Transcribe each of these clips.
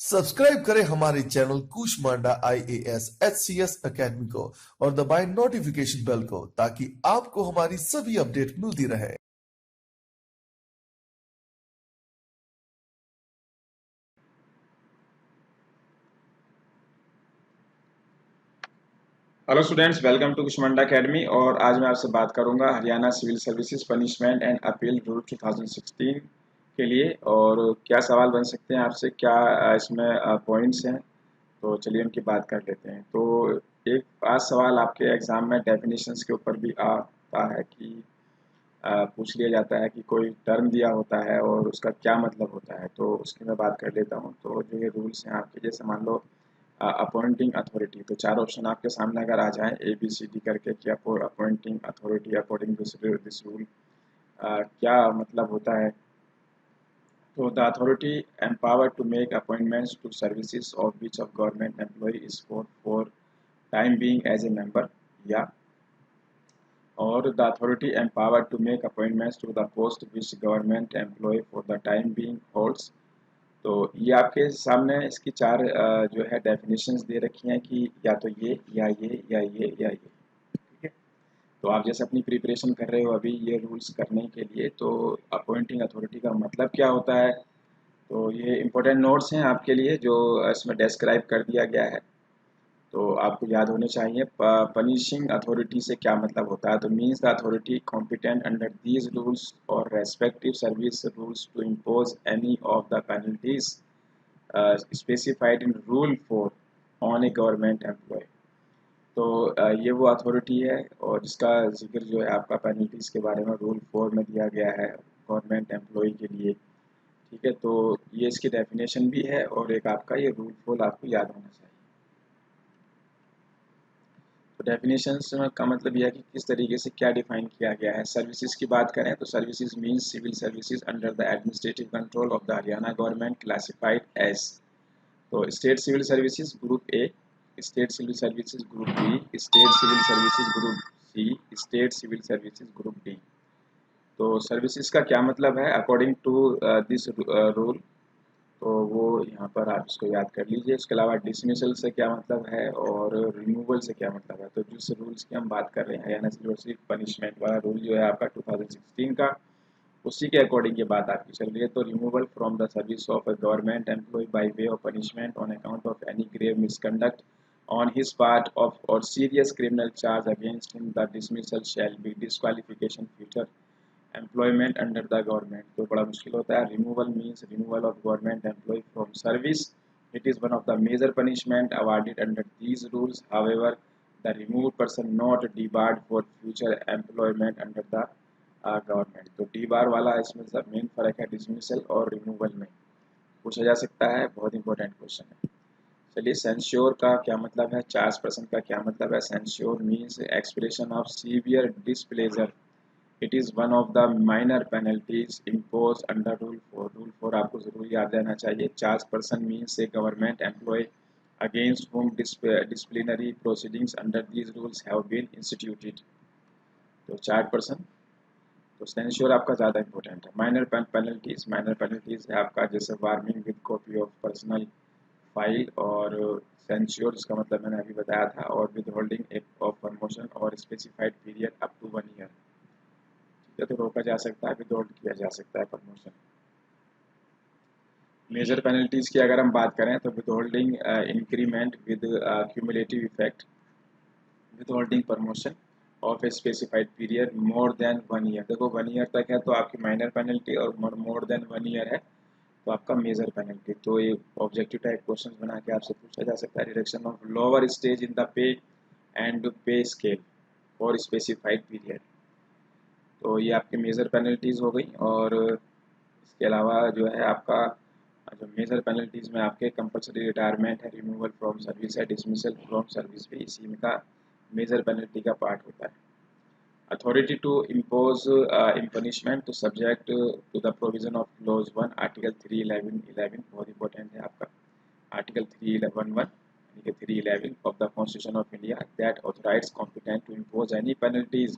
Subscribe करें हमारे channel Kushmanda IAS HCS academy को और दबाएं नोटिफिकेशन बेल को ताकि आपको हमारी सभी अपडेट मिलती रहे। Hello students, welcome to Kushmanda academy. और आज मैं आपसे बात करूंगा Haryana civil services punishment and appeal rule 2016 के लिए। और क्या सवाल बन सकते हैं आपसे, क्या इसमें पॉइंट्स हैं, तो चलिए उनकी बात कर लेते हैं। तो एक आज सवाल आपके एग्जाम में डेफिनेशंस के ऊपर भी आता है कि पूछ लिया जाता है कि कोई टर्म दिया होता है और उसका क्या मतलब होता है, तो उसकी मैं बात कर लेता हूँ। तो जो ये रूल्स हैं आपके, जैसे मान लो अपॉइंटिंग अथॉरिटी, तो चार ऑप्शन आपके सामने अगर आ जाएं ABCD करके कि appointing authority according this rule क्या मतलब होता है। तो the authority empowered to make appointments to services of which of government employee is for time being as a member, या और the authority empowered to make appointments to the post which government employee for the time being holds। तो ये आपके सामने इसकी चार जो है डेफिनेशंस दे रखी हैं कि या तो ये या ये या ये या ये, ठीक है। तो आप जैसे अपनी प्रिपरेशन कर रहे हो अभी ये रूल्स करने के लिए, तो अपॉइंटिंग अथॉरिटी का मतलब क्या होता है, तो ये इंपॉर्टेंट नोट्स हैं आपके लिए जो इसमें डिस्क्राइब कर दिया गया है, तो आपको याद होने चाहिए। पनिशिंग अथॉरिटी से क्या मतलब होता है, तो means the authority competent under these rules और respective service rules to impose any of the penalties specified in rule 4 on a government employ. तो ये वो अथॉरिटी है और जिसका जिक्र जो है आपका पेनल्टीज के बारे में रूल 4 में दिया गया है गवर्नमेंट एम्प्लॉय के लिए, ठीक है। तो ये इसकी डेफिनेशन भी है और एक आपका ये रूल 4 आपको याद होना चाहिए। तो डेफिनेशंस का मतलब यह है कि किस तरीके से क्या डिफाइन किया गया है। सर्विसेज की बात करें तो services means civil services under the administrative control of the Haryana government classified as. तो state civil services group A, state civil services group B, state civil services group C, state civil services group D. तो services का क्या मतलब है according to this rule, तो वो यहाँ पर आप इसको याद कर लीजिए। इसके अलावा डिसमिसल से क्या मतलब है और रिमूवल से क्या मतलब है। तो जिस रूल्स की हम बात कर रहे हैं हरियाणा सिविल पनिशमेंट वाला रूल जो है आपका 2016 का, उसी के अकॉर्डिंग ये बात आपकी चल रही है। तो removal from the service of a government employ by way of punishment on account of any grave misconduct on his part of और serious criminal charge against him, the dismissal shall be disqualification future employment under the government. तो बड़ा मुश्किल होता है। Removal means removal of government employ from service. It is one of the major punishment awarded under these rules. However the removed person not debarred for future employment under the government. तो D बार वाला इसमें सब main फर्क है dismissal और removal में, पूछा जा सकता है, बहुत इंपॉर्टेंट क्वेश्चन है। चलिए, सेंश्योर का क्या मतलब है, चार्ज पर्सन का क्या मतलब है। Censure means expression of severe displeasure. It is one of the minor penalties impose under rule 4। Rule 4 आपको जरूर याद रहना चाहिए। Charge person means a government employ against whom disciplinary proceedings under these rules have been instituted। तो charge person, तो censure आपका ज़्यादा important है। माइनर पेनल्टीज है आपका जैसे warning with copy of personal file, और सेंश्योर इसका मतलब मैंने अभी बताया था, और विद होल्डिंग ऑफ प्रमोशन और specified period up to 1 year, ठीक है। तो रोका जा सकता है, विद होल्ड किया जा सकता है प्रमोशन। मेजर पेनल्टीज की अगर हम बात करें तो with holding increment with cumulative effect, with holding promotion of a specified period more than 1 year. देखो 1 ईयर तक है तो आपकी माइनर पेनल्टी, और मोर देन 1 ईयर है तो आपका मेजर पेनल्टी। तो ये ऑब्जेक्टिव टाइप क्वेश्चन बना के आपसे पूछा जा सकता है। Reduction of lower stage in the pay and पे स्केल फॉर स्पेसिफाइड पीरियड, तो ये आपकी मेजर पेनल्टीज हो गई। और इसके अलावा जो है आपका जो मेजर पेनल्टीज में आपके कंपलसरी रिटायरमेंट है, रिमूवल फ्रॉम सर्विस है, डिसमिसल फ्रॉम सर्विस भी इसी में का मेजर पेनल्टी का पार्ट होता है। Authority to impose in punishment तो subject to the provision of clause 1 article 311, बहुत इंपॉर्टेंट है आपका आर्टिकल 311 यानी कि 311 of the constitution of India that authorise competent to impose any penalties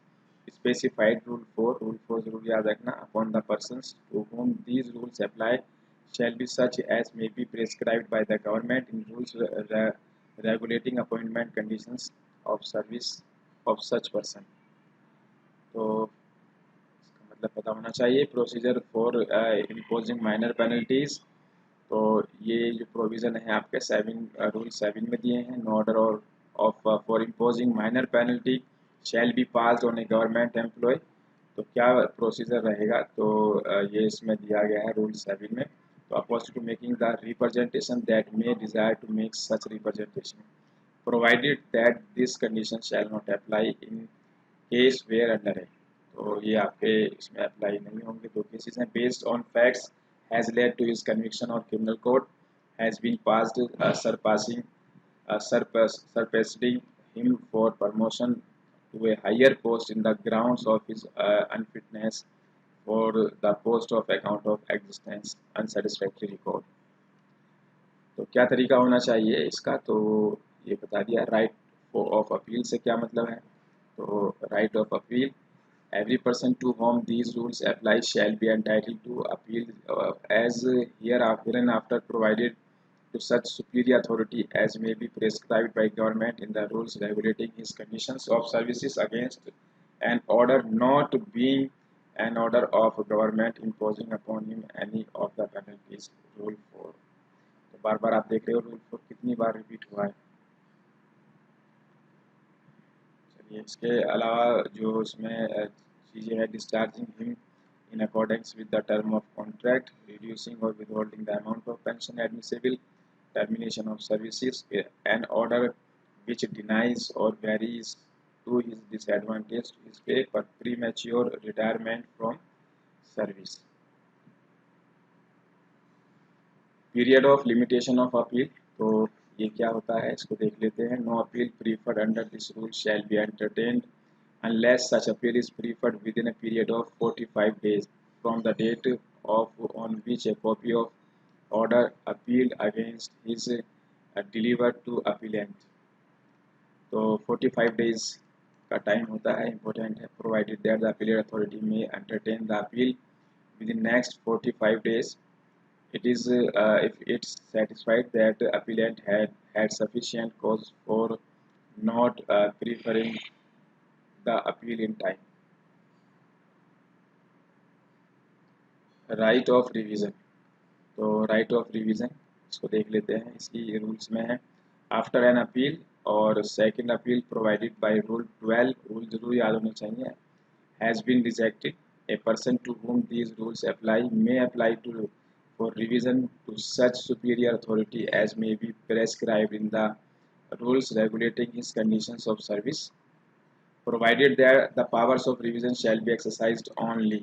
specified rule 4। Rule 4 जरूर याद रखना। Upon the persons to whom these rules apply shall be such as may be prescribed by the government in rules regulating appointment conditions of service of such person. तो इसका मतलब पता होना चाहिए. Procedure for imposing minor penalties, तो ये जो provision है आपके रूल 7 में दिए हैं. नो ऑर्डर और of for imposing minor penalty shall be passed on a government employ. तो क्या प्रोसीजर रहेगा, तो ये इसमें दिया गया है रूल 7 में. तो oppose to making the representation that may desire to make such representation provided that this condition shall not apply in case where under है. तो ये आपके इसमें अप्लाई नहीं होंगे. दो केसेस हैं. Based on facts has led to his conviction or criminal code has been passed surpassing him for promotion to a higher post in the grounds of his unfitness for the post of account of existence unsatisfactory record. तो क्या तरीका होना चाहिए इसका, तो ये बता दिया. राइट ऑफ अपील से क्या मतलब है, तो right of appeal, every person to whom these rules apply shall be entitled to appeal as hereinafter provided to such superior authority as may be prescribed by government in the rules regulating his conditions of services against an order not being an order of government imposing upon him any of the penalties. Rule 4. तो बार बार आप देख रहे हो rule 4 कितनी बार repeat हुआ है. इसके अलावा जो इसमें चीज़ें हैं, discharging him in accordance with the term of contract, reducing और withholding the amount of pension admissible, termination of services, an order which denies और varies to his disadvantage to his pay for premature retirement from service. Period of limitation of appeal, तो ये क्या होता है इसको देख लेते हैं. No appeal preferred under this rule shall be entertained unless such appeal is preferred within a period of 45 days from the date on which a copy of order appealed against is delivered to appellant. तो 45 days का time होता है, important है. Provided that the appellate authority may entertain the appeal within next 45 days. It is if it's satisfied that the appellant had sufficient cause for not preferring the appeal in time. Right of revision, तो right of revision इसको देख लेते हैं. इसकी rules में है. After an appeal और second appeal provided by rule 12, rule जरूर याद होने चाहिए, has been rejected, a person to whom these rules apply may apply to for revision to such superior authority as may be prescribed in the rules regulating his conditions of service, provided that the powers of revision shall be exercised only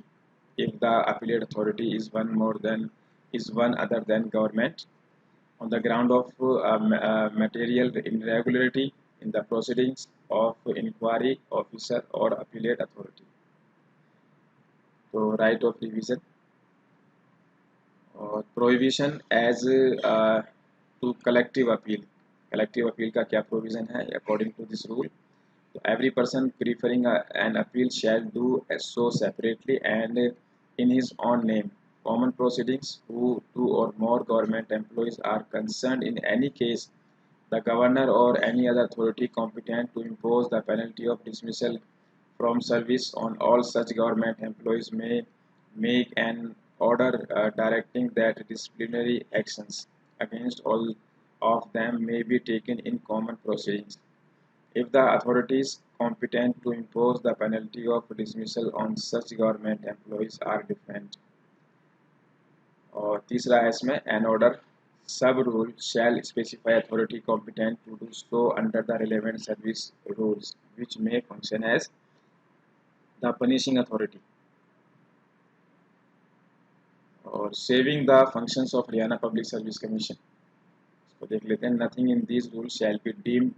if the appellate authority is one other than government on the ground of material irregularity in the proceedings of inquiry officer or appellate authority. तो right of revision और prohibition as to collective appeal. collective appeal का क्या provision है according to this rule? So every person preferring an appeal shall do so separately and in his own name. Common proceedings who two or more government employees are concerned in any case, the governor or any other authority competent to impose the penalty of dismissal from service on all such government employees may make an order directing that disciplinary actions against all of them may be taken in common proceedings if the authorities competent to impose the penalty of dismissal on such government employees are different. और तीसरा है इसमें an order sub rule shall specify authority competent to do so under the relevant service rules which may function as the punishing authority. और saving the functions of Haryana Public Service Commission, इसको देख लेते हैं. nothing in these rules shall be deemed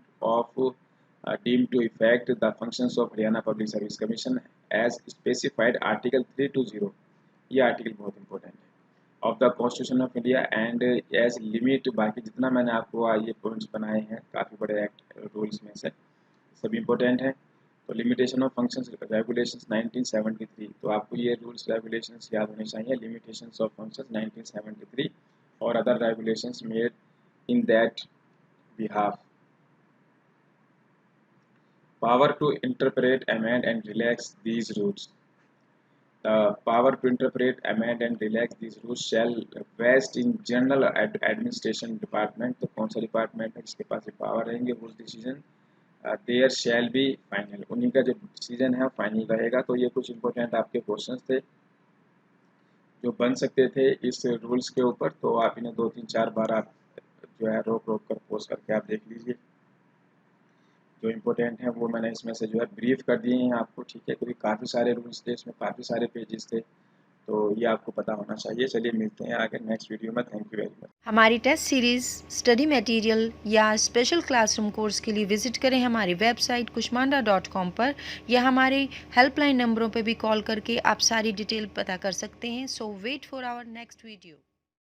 to effect the functions of Haryana Public Service Commission as specified Article 320. ये article बहुत important है of the constitution of India and age limit. बाकी जितना मैंने आपको ये पॉइंट्स बनाए हैं काफ़ी बड़े एक्ट रूल्स में से सभी इंपॉर्टेंट हैं. तो लिमिटेशन ऑफ फंक्शंस रेगुलेशंस 1973, तो आपको ये रूल्स रेगुलेशंस याद होने चाहिए, लिमिटेशंस ऑफ फंक्शंस 1973 और other regulations made in that behalf. Power to interpret, amend and relax these rules. The power to interpret, amend and relax these rules shall vest in General Administration Department. तो कौन सा department है जिसके पास ये power रहेंगे? Rules decision there shall be final, उन्हीं का जो डिसीजन है फाइनल रहेगा. तो ये कुछ इंपॉर्टेंट आपके क्वेश्चंस थे जो बन सकते थे इस रूल्स के ऊपर. तो आप इन्हें 2-3-4 बार आप जो है रोक रोक कर पोस्ट करके आप देख लीजिए. जो इम्पोर्टेंट है वो मैंने इसमें से जो है ब्रीफ कर दिए हैं आपको, ठीक है, क्योंकि काफ़ी सारे रूल्स थे, इसमें काफ़ी सारे पेजेस थे, तो ये आपको पता होना चाहिए. चलिए मिलते हैं आगे नेक्स्ट वीडियो में. Thank you very much. हमारी टेस्ट सीरीज़, स्टडी मटेरियल या स्पेशल क्लासरूम कोर्स के लिए विज़िट करें हमारी वेबसाइट kushmanda.com पर, या हमारे हेल्पलाइन नंबरों पर भी कॉल करके आप सारी डिटेल पता कर सकते हैं. So wait for our next video.